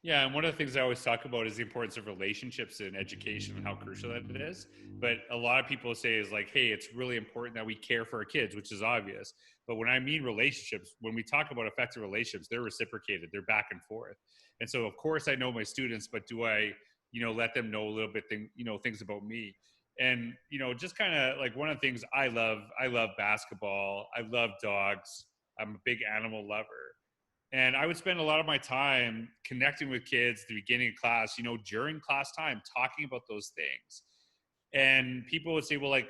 Yeah, and one of the things I always talk about is the importance of relationships in education and how crucial that it is. But a lot of people say is like, hey, it's really important that we care for our kids, which is obvious. But when I mean relationships, when we talk about effective relationships, they're reciprocated, they're back and forth. And so of course I know my students, but do I, let them know a little bit things about me. And just kind of like one of the things I love basketball, I love dogs, I'm a big animal lover. And I would spend a lot of my time connecting with kids at the beginning of class, during class time, talking about those things. And people would say, well,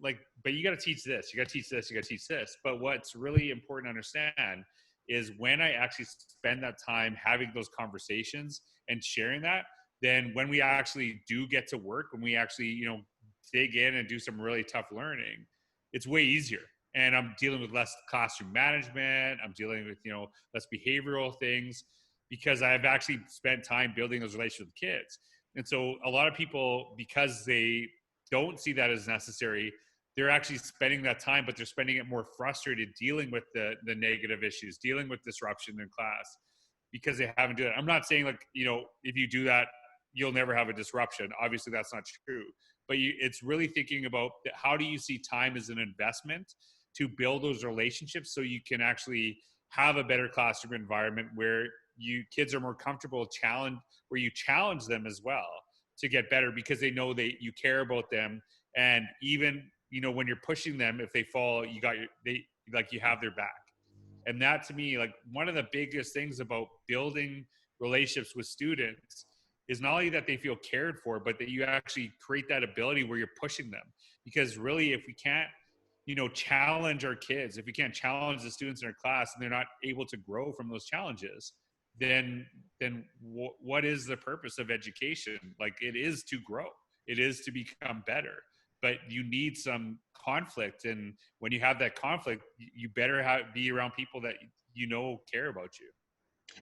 but you got to teach this, you got to teach this, you got to teach this. But what's really important to understand is when I actually spend that time having those conversations and sharing that, then when we actually do get to work, when we actually, dig in and do some really tough learning, it's way easier. And I'm dealing with less classroom management. I'm dealing with, less behavioral things because I've actually spent time building those relationships with kids. And so a lot of people, because they don't see that as necessary, they're actually spending that time, but they're spending it more frustrated dealing with the negative issues, dealing with disruption in class because they haven't done it. I'm not saying like, if you do that, you'll never have a disruption. Obviously that's not true, but it's really thinking about how do you see time as an investment to build those relationships so you can actually have a better classroom environment where you kids are more comfortable where you challenge them as well to get better because they know that you care about them. And even when you're pushing them, if they fall, you have their back. And that to me, like one of the biggest things about building relationships with students is not only that they feel cared for, but that you actually create that ability where you're pushing them. Because really, if we can't, challenge our kids, if we can't challenge the students in our class and they're not able to grow from those challenges, then what is the purpose of education? Like it is to grow, it is to become better, but you need some conflict. And when you have that conflict, you better be around people that care about you.